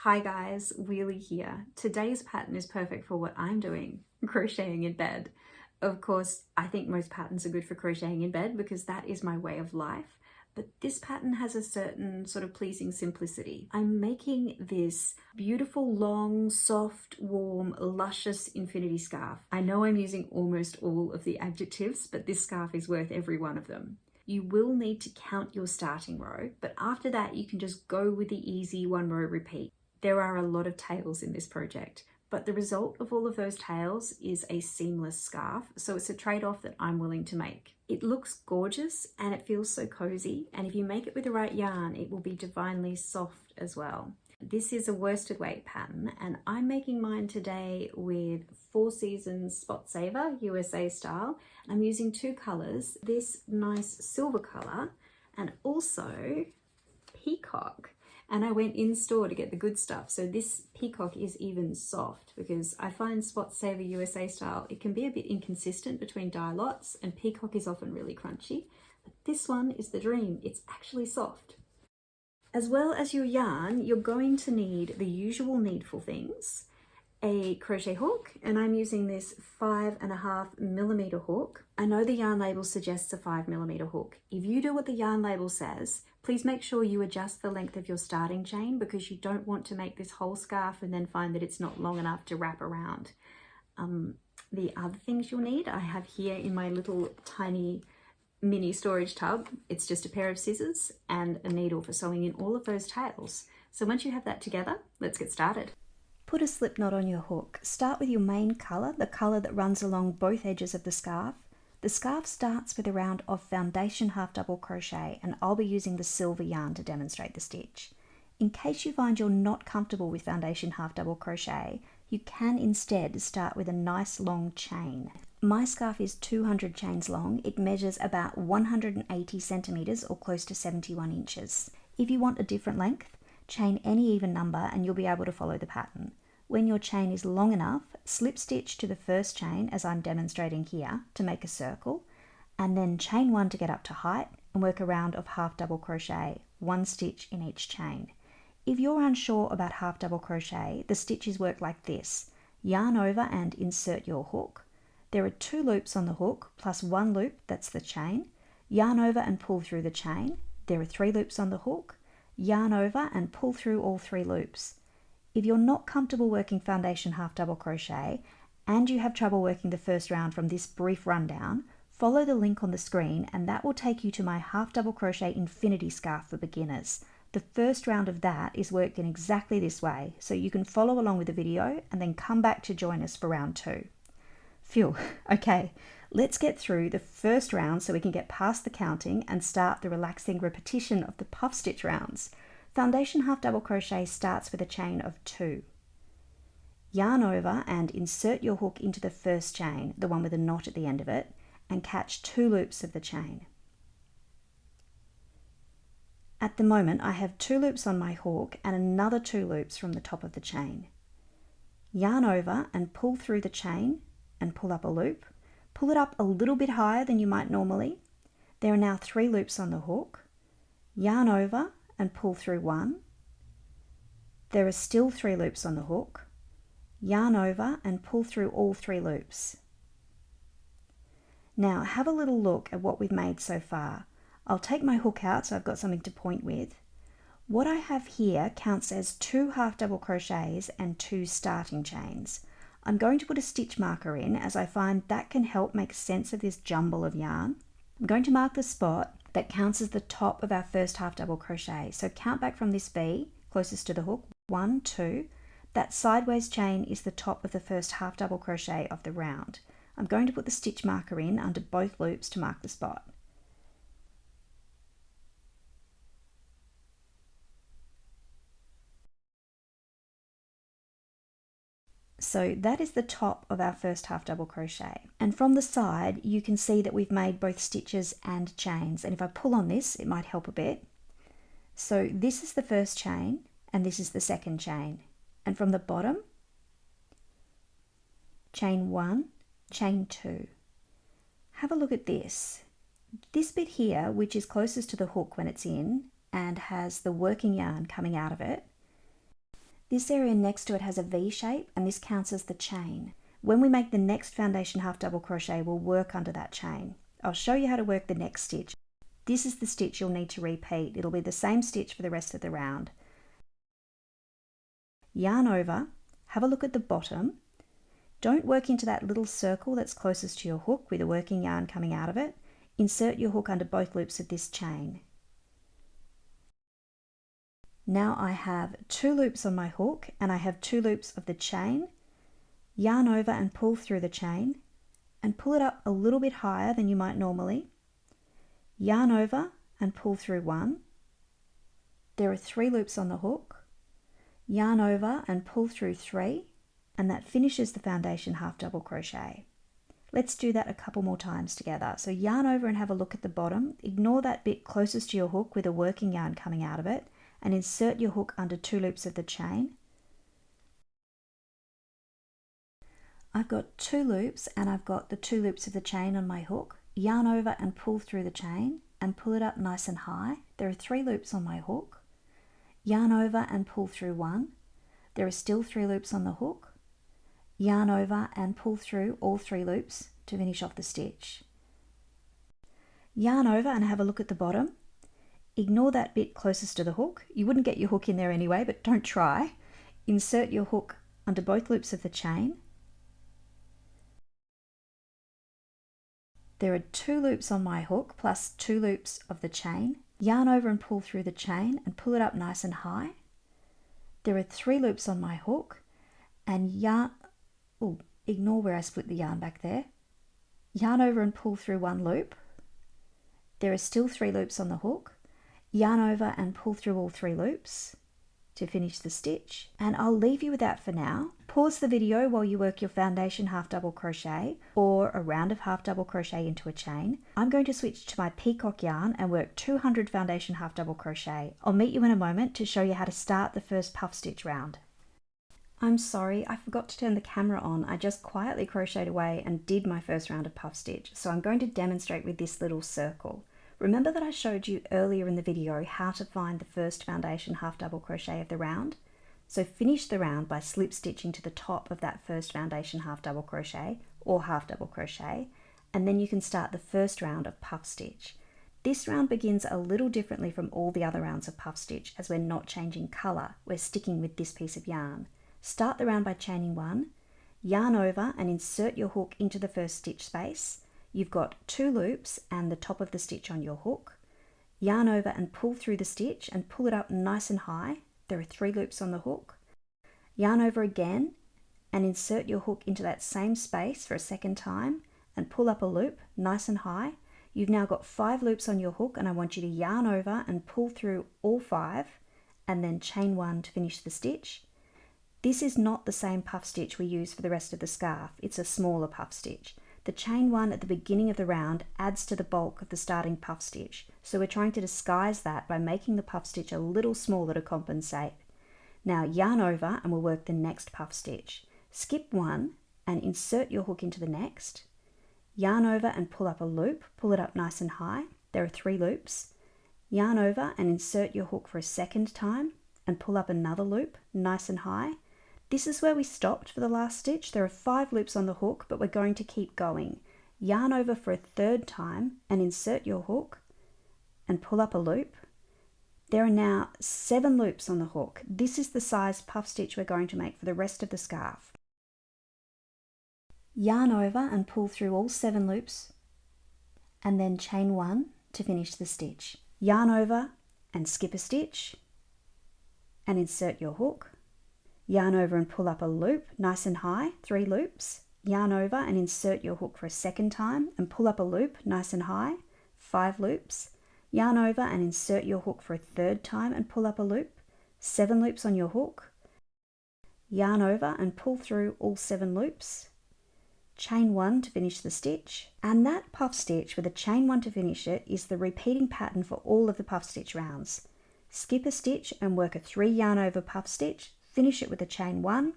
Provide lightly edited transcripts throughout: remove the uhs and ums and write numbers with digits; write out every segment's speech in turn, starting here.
Hi guys, Wheelie here. Today's pattern is perfect for what I'm doing, crocheting in bed. Of course, I think most patterns are good for crocheting in bed because that is my way of life, but this pattern has a certain sort of pleasing simplicity. I'm making this beautiful, long, soft, warm, luscious infinity scarf. I know I'm using almost all of the adjectives, but this scarf is worth every one of them. You will need to count your starting row, but after that you can just go with the easy one row repeat. There are a lot of tails in this project, but the result of all of those tails is a seamless scarf, so it's a trade-off that I'm willing to make. It looks gorgeous and it feels so cozy, and if you make it with the right yarn, it will be divinely soft as well. This is a worsted weight pattern, and I'm making mine today with 4 Seasons Spot Saver USA style. I'm using 2 colors, this nice silver color and also peacock. And I went in store to get the good stuff. So this peacock is even soft because I find Spot Saver USA style, it can be a bit inconsistent between dye lots, and peacock is often really crunchy. But this one is the dream. It's actually soft. As well as your yarn, you're going to need the usual needful things. A crochet hook, and I'm using this 5.5mm hook. I know the yarn label suggests a 5mm hook. If you do what the yarn label says, please make sure you adjust the length of your starting chain because you don't want to make this whole scarf and then find that it's not long enough to wrap around. The other things you'll need, I have here in my little tiny mini storage tub. It's just a pair of scissors and a needle for sewing in all of those tails. So once you have that together, let's get started. Put a slip knot on your hook. Start with your main colour, the colour that runs along both edges of the scarf. The scarf starts with a round of foundation half double crochet, and I'll be using the silver yarn to demonstrate the stitch. In case you find you're not comfortable with foundation half double crochet, you can instead start with a nice long chain. My scarf is 200 chains long. It measures about 180 centimetres or close to 71 inches. If you want a different length, chain any even number and you'll be able to follow the pattern. When your chain is long enough, slip stitch to the first chain as I'm demonstrating here to make a circle, and then chain 1 to get up to height and work a round of half double crochet, 1 stitch in each chain. If you're unsure about half double crochet, the stitches work like this. Yarn over and insert your hook. There are 2 loops on the hook plus 1 loop, that's the chain. Yarn over and pull through the chain. There are 3 loops on the hook. Yarn over and pull through all 3 loops. If you're not comfortable working foundation half double crochet and you have trouble working the first round from this brief rundown, follow the link on the screen and that will take you to my half double crochet infinity scarf for beginners. The first round of that is worked in exactly this way, so you can follow along with the video and then come back to join us for round 2. Phew, okay, let's get through the first round so we can get past the counting and start the relaxing repetition of the puff stitch rounds. Foundation half double crochet starts with a chain of 2. Yarn over and insert your hook into the first chain, the one with a knot at the end of it, and catch 2 loops of the chain. At the moment I have 2 loops on my hook and another 2 loops from the top of the chain. Yarn over and pull through the chain and pull up a loop. Pull it up a little bit higher than you might normally. There are now 3 loops on the hook. Yarn over and pull through 1. There are still 3 loops on the hook. Yarn over and pull through all 3 loops. Now have a little look at what we've made so far. I'll take my hook out so I've got something to point with. What I have here counts as 2 half double crochets and 2 starting chains. I'm going to put a stitch marker in as I find that can help make sense of this jumble of yarn. I'm going to mark the spot that counts as the top of our first half double crochet. So count back from this V closest to the hook, 1, 2. That sideways chain is the top of the first half double crochet of the round. I'm going to put the stitch marker in under both loops to mark the spot. So that is the top of our first half double crochet, and from the side you can see that we've made both stitches and chains, and if I pull on this it might help a bit. So this is the first chain and this is the second chain, and from the bottom, chain 1, chain 2. Have a look at this. This bit here, which is closest to the hook when it's in and has the working yarn coming out of it, This area next to it has a V shape, and this counts as the chain. When we make the next foundation half double crochet, we'll work under that chain. I'll show you how to work the next stitch. This is the stitch you'll need to repeat. It'll be the same stitch for the rest of the round. Yarn over, have a look at the bottom. Don't work into that little circle that's closest to your hook with a working yarn coming out of it. Insert your hook under both loops of this chain. Now I have 2 loops on my hook and I have 2 loops of the chain. Yarn over and pull through the chain and pull it up a little bit higher than you might normally. Yarn over and pull through 1. There are 3 loops on the hook. Yarn over and pull through 3, and that finishes the foundation half double crochet. Let's do that a couple more times together. So yarn over and have a look at the bottom. Ignore that bit closest to your hook with a working yarn coming out of it, and insert your hook under 2 loops of the chain. I've got 2 loops and I've got the 2 loops of the chain on my hook. Yarn over and pull through the chain and pull it up nice and high. There are 3 loops on my hook. Yarn over and pull through 1. There are still 3 loops on the hook. Yarn over and pull through all 3 loops to finish off the stitch. Yarn over and have a look at the bottom. Ignore that bit closest to the hook. You wouldn't get your hook in there anyway, but don't try. Insert your hook under both loops of the chain. There are 2 loops on my hook plus 2 loops of the chain. Yarn over and pull through the chain and pull it up nice and high. There are 3 loops on my hook and ignore where I split the yarn back there. Yarn over and pull through 1 loop. There are still 3 loops on the hook. Yarn over and pull through all 3 loops to finish the stitch. And I'll leave you with that for now. Pause the video while you work your foundation half double crochet or a round of half double crochet into a chain. I'm going to switch to my peacock yarn and work 200 foundation half double crochet. I'll meet you in a moment to show you how to start the first puff stitch round. I'm sorry, I forgot to turn the camera on. I just quietly crocheted away and did my first round of puff stitch. So I'm going to demonstrate with this little circle. Remember that I showed you earlier in the video how to find the first foundation half double crochet of the round? So finish the round by slip stitching to the top of that first foundation half double crochet or half double crochet, and then you can start the first round of puff stitch. This round begins a little differently from all the other rounds of puff stitch as we're not changing colour, we're sticking with this piece of yarn. Start the round by chaining 1, yarn over and insert your hook into the first stitch space. You've got 2 loops and the top of the stitch on your hook. Yarn over and pull through the stitch and pull it up nice and high. There are 3 loops on the hook. Yarn over again and insert your hook into that same space for a second time and pull up a loop nice and high. You've now got 5 loops on your hook and I want you to yarn over and pull through all 5 and then chain 1 to finish the stitch. This is not the same puff stitch we use for the rest of the scarf. It's a smaller puff stitch. The chain 1 at the beginning of the round adds to the bulk of the starting puff stitch, so we're trying to disguise that by making the puff stitch a little smaller to compensate. Now yarn over and we'll work the next puff stitch. Skip 1 and insert your hook into the next. Yarn over and pull up a loop, pull it up nice and high. There are 3 loops. Yarn over and insert your hook for a second time and pull up another loop nice and high. This is where we stopped for the last stitch. There are 5 loops on the hook, but we're going to keep going. Yarn over for a third time and insert your hook and pull up a loop. There are now 7 loops on the hook. This is the size puff stitch we're going to make for the rest of the scarf. Yarn over and pull through all 7 loops and then chain 1 to finish the stitch. Yarn over and skip a stitch and insert your hook. Yarn over and pull up a loop nice and high, 3 loops. Yarn over and insert your hook for a second time and pull up a loop nice and high, 5 loops. Yarn over and insert your hook for a third time and pull up a loop, 7 loops on your hook. Yarn over and pull through all 7 loops. Chain 1 to finish the stitch. And that puff stitch with a chain 1 to finish it is the repeating pattern for all of the puff stitch rounds. Skip a stitch and work a 3 yarn over puff stitch. Finish it with a chain 1,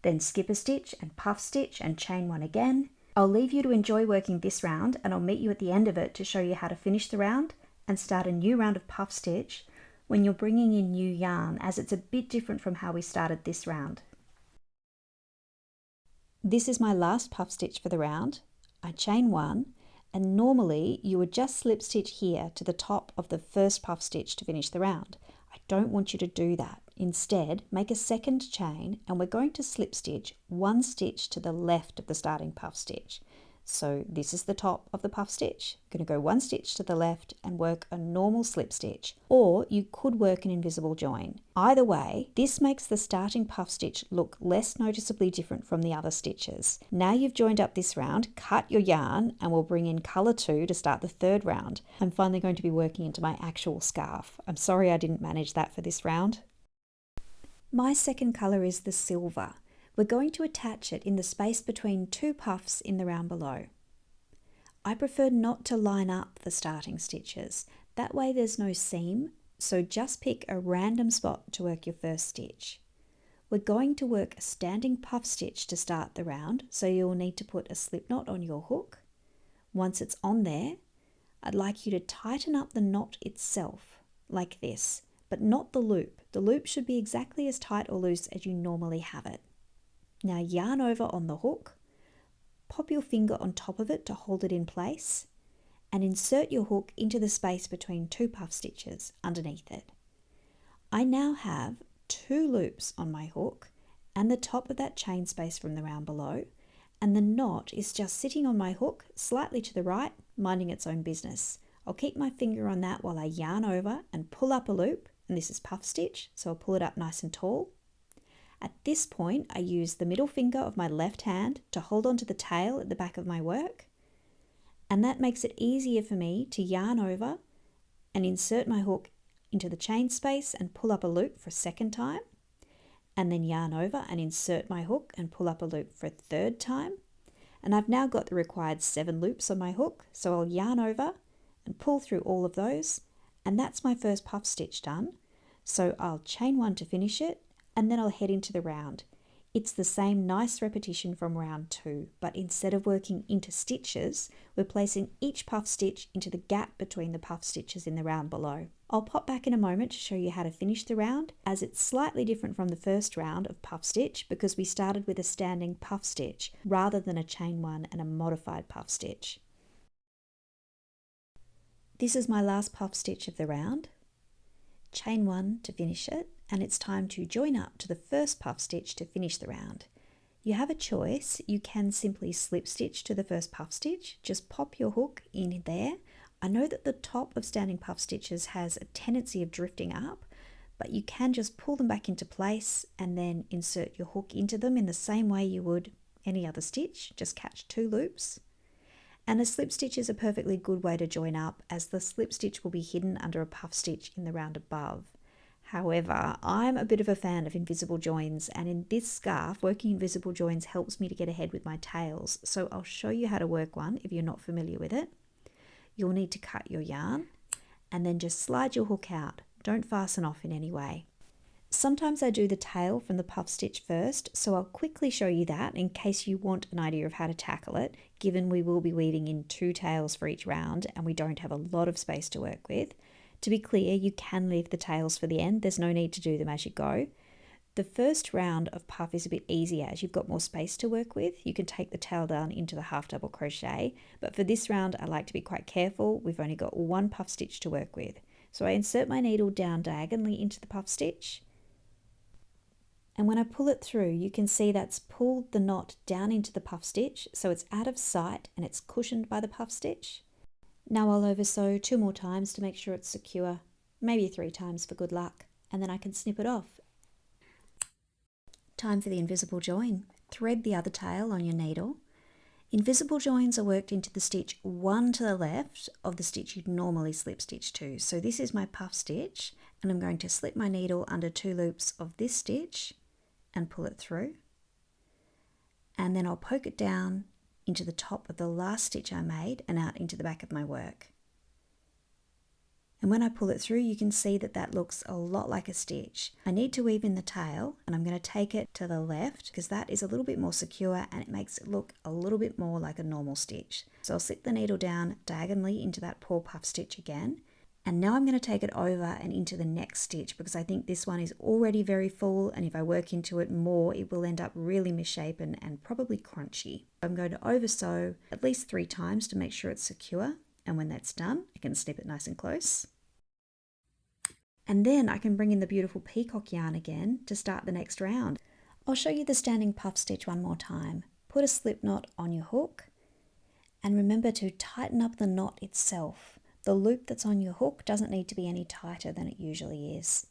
then skip a stitch and puff stitch and chain 1 again. I'll leave you to enjoy working this round and I'll meet you at the end of it to show you how to finish the round and start a new round of puff stitch when you're bringing in new yarn, as it's a bit different from how we started this round. This is my last puff stitch for the round. I chain 1, and normally you would just slip stitch here to the top of the first puff stitch to finish the round. I don't want you to do that. Instead, make a second chain, and we're going to slip stitch 1 stitch to the left of the starting puff stitch. So this is the top of the puff stitch. I'm going to go 1 stitch to the left and work a normal slip stitch, or you could work an invisible join. Either way, this makes the starting puff stitch look less noticeably different from the other stitches. Now you've joined up this round, cut your yarn, and we'll bring in colour 2 to start the third round. I'm finally going to be working into my actual scarf. I'm sorry I didn't manage that for this round. My second colour is the silver. We're going to attach it in the space between 2 puffs in the round below. I prefer not to line up the starting stitches. That way there's no seam, so just pick a random spot to work your first stitch. We're going to work a standing puff stitch to start the round, so you'll need to put a slip knot on your hook. Once it's on there, I'd like you to tighten up the knot itself, like this, but not the loop. The loop should be exactly as tight or loose as you normally have it. Now yarn over on the hook, pop your finger on top of it to hold it in place, and insert your hook into the space between 2 puff stitches underneath it. I now have 2 loops on my hook and the top of that chain space from the round below, and the knot is just sitting on my hook slightly to the right, minding its own business. I'll keep my finger on that while I yarn over and pull up a loop, and this is puff stitch, so I'll pull it up nice and tall. At this point, I use the middle finger of my left hand to hold onto the tail at the back of my work, and that makes it easier for me to yarn over and insert my hook into the chain space and pull up a loop for a second time, and then yarn over and insert my hook and pull up a loop for a third time. And I've now got the required 7 loops on my hook, so I'll yarn over and pull through all of those, and that's my first puff stitch done. So I'll chain 1 to finish it, and then I'll head into the round. It's the same nice repetition from round 2, but instead of working into stitches, we're placing each puff stitch into the gap between the puff stitches in the round below. I'll pop back in a moment to show you how to finish the round, as it's slightly different from the first round of puff stitch because we started with a standing puff stitch rather than a chain 1 and a modified puff stitch. This is my last puff stitch of the round. Chain 1 to finish it, and it's time to join up to the first puff stitch to finish the round. You have a choice. You can simply slip stitch to the first puff stitch, just pop your hook in there. I know that the top of standing puff stitches has a tendency of drifting up, but you can just pull them back into place and then insert your hook into them in the same way you would any other stitch. Just catch 2 loops. And a slip stitch is a perfectly good way to join up, as the slip stitch will be hidden under a puff stitch in the round above. However, I'm a bit of a fan of invisible joins, and in this scarf, working invisible joins helps me to get ahead with my tails. So I'll show you how to work one if you're not familiar with it. You'll need to cut your yarn and then just slide your hook out. Don't fasten off in any way. Sometimes I do the tail from the puff stitch first, so I'll quickly show you that in case you want an idea of how to tackle it, given we will be weaving in 2 tails for each round and we don't have a lot of space to work with. To be clear, you can leave the tails for the end. There's no need to do them as you go. The first round of puff is a bit easier as you've got more space to work with. You can take the tail down into the half double crochet, but for this round I like to be quite careful. We've only got 1 puff stitch to work with. So I insert my needle down diagonally into the puff stitch, and when I pull it through, you can see that's pulled the knot down into the puff stitch, so it's out of sight and it's cushioned by the puff stitch. Now I'll over sew 2 more times to make sure it's secure, maybe 3 times for good luck, and then I can snip it off. Time for the invisible join. Thread the other tail on your needle. Invisible joins are worked into the stitch 1 to the left of the stitch you'd normally slip stitch to. So this is my puff stitch, and I'm going to slip my needle under 2 loops of this stitch and pull it through, and then I'll poke it down into the top of the last stitch I made and out into the back of my work. And when I pull it through, you can see that that looks a lot like a stitch. I need to weave in the tail, and I'm going to take it to the left because that is a little bit more secure and it makes it look a little bit more like a normal stitch. So I'll slip the needle down diagonally into that poor puff stitch again, And now I'm going to take it over and into the next stitch because I think this one is already very full, and if I work into it more, it will end up really misshapen and probably crunchy. I'm going to over sew at least 3 times to make sure it's secure, and when that's done, I can snip it nice and close. And then I can bring in the beautiful peacock yarn again to start the next round. I'll show you the standing puff stitch one more time. Put a slip knot on your hook, and remember to tighten up the knot itself. The loop that's on your hook doesn't need to be any tighter than it usually is.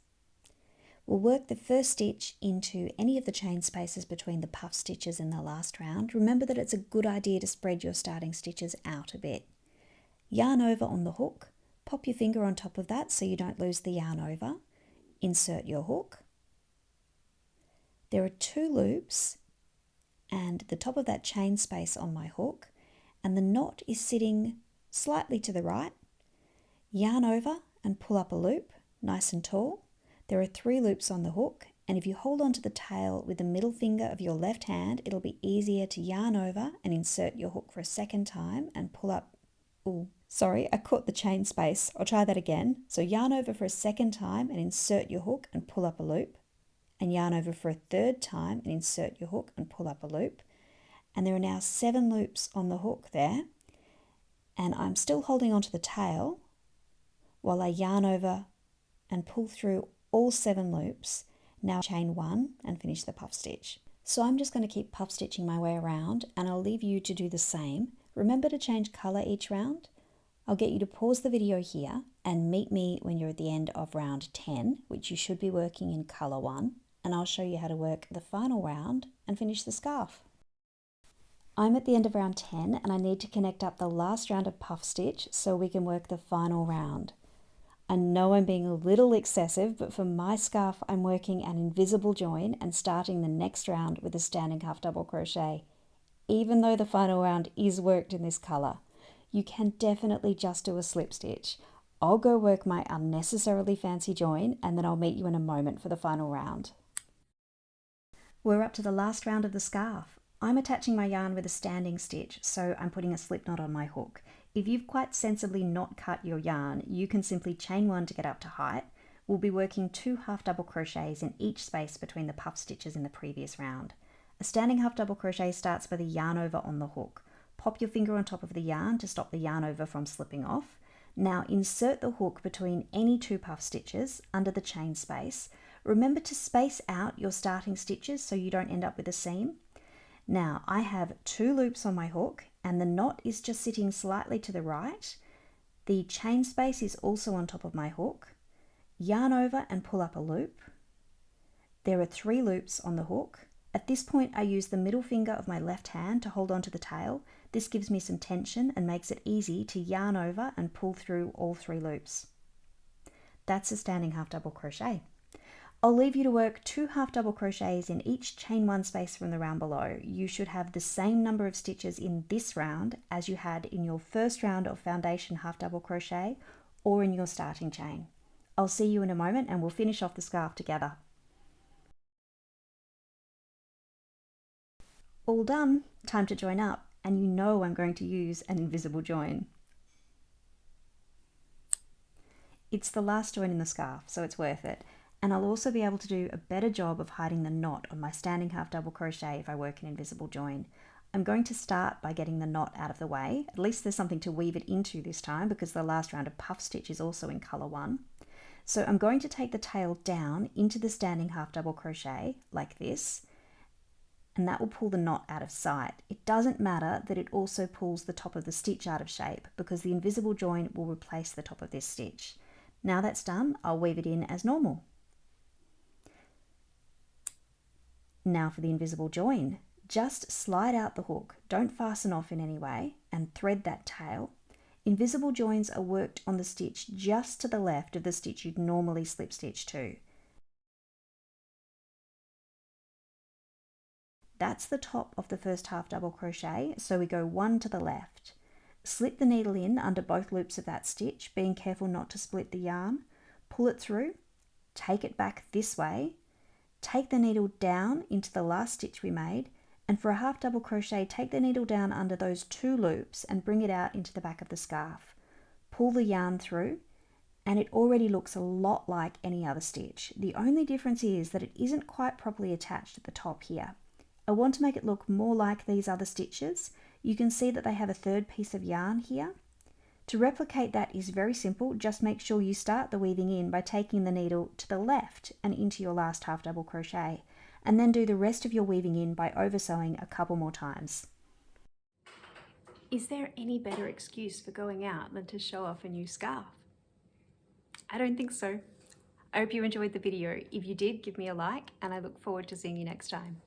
We'll work the first stitch into any of the chain spaces between the puff stitches in the last round. Remember that it's a good idea to spread your starting stitches out a bit. Yarn over on the hook, pop your finger on top of that so you don't lose the yarn over. Insert your hook. There are 2 loops and the top of that chain space on my hook, and the knot is sitting slightly to the right. Yarn over and pull up a loop, nice and tall. There are 3 loops on the hook, and if you hold onto the tail with the middle finger of your left hand, it'll be easier to yarn over and insert your hook for a second time and pull up. Oh, sorry, I caught the chain space. I'll try that again. So yarn over for a second time and insert your hook and pull up a loop, and yarn over for a third time and insert your hook and pull up a loop. And there are now 7 loops on the hook there, and I'm still holding onto the tail while I yarn over and pull through all 7 loops. Now chain 1 and finish the puff stitch. So I'm just going to keep puff stitching my way around, and I'll leave you to do the same. Remember to change colour each round. I'll get you to pause the video here and meet me when you're at the end of round 10, which you should be working in colour 1, and I'll show you how to work the final round and finish the scarf. I'm at the end of round 10 and I need to connect up the last round of puff stitch so we can work the final round. I know I'm being a little excessive, but for my scarf I'm working an invisible join and starting the next round with a standing half double crochet. Even though the final round is worked in this colour, you can definitely just do a slip stitch. I'll go work my unnecessarily fancy join and then I'll meet you in a moment for the final round. We're up to the last round of the scarf. I'm attaching my yarn with a standing stitch, so I'm putting a slip knot on my hook. If you've quite sensibly not cut your yarn, you can simply chain 1 to get up to height. We'll be working 2 half double crochets in each space between the puff stitches in the previous round. A standing half double crochet starts by the yarn over on the hook. Pop your finger on top of the yarn to stop the yarn over from slipping off. Now insert the hook between any 2 puff stitches under the chain space. Remember to space out your starting stitches so you don't end up with a seam. Now I have 2 loops on my hook and the knot is just sitting slightly to the right. The chain space is also on top of my hook. Yarn over and pull up a loop. There are 3 loops on the hook. At this point I use the middle finger of my left hand to hold onto the tail. This gives me some tension and makes it easy to yarn over and pull through all 3 loops. That's a standing half double crochet. I'll leave you to work 2 half double crochets in each chain 1 space from the round below. You should have the same number of stitches in this round as you had in your first round of foundation half double crochet or in your starting chain. I'll see you in a moment and we'll finish off the scarf together. All done, time to join up, and you know I'm going to use an invisible join. It's the last join in the scarf, so it's worth it. And I'll also be able to do a better job of hiding the knot on my standing half double crochet if I work an invisible join. I'm going to start by getting the knot out of the way. At least there's something to weave it into this time because the last round of puff stitch is also in colour 1. So I'm going to take the tail down into the standing half double crochet like this, and that will pull the knot out of sight. It doesn't matter that it also pulls the top of the stitch out of shape because the invisible join will replace the top of this stitch. Now that's done, I'll weave it in as normal. Now for the invisible join. Just slide out the hook, don't fasten off in any way, and thread that tail. Invisible joins are worked on the stitch just to the left of the stitch you'd normally slip stitch to. That's the top of the first half double crochet, so we go 1 to the left. Slip the needle in under both loops of that stitch, being careful not to split the yarn. Pull it through, take it back this way, take the needle down into the last stitch we made, and for a half double crochet, take the needle down under those 2 loops and bring it out into the back of the scarf. Pull the yarn through and it already looks a lot like any other stitch. The only difference is that it isn't quite properly attached at the top here. I want to make it look more like these other stitches. You can see that they have a third piece of yarn here. To replicate that is very simple. Just make sure you start the weaving in by taking the needle to the left and into your last half double crochet, and then do the rest of your weaving in by over sewing a couple more times. Is there any better excuse for going out than to show off a new scarf? I don't think so. I hope you enjoyed the video. If you did, give me a like, and I look forward to seeing you next time.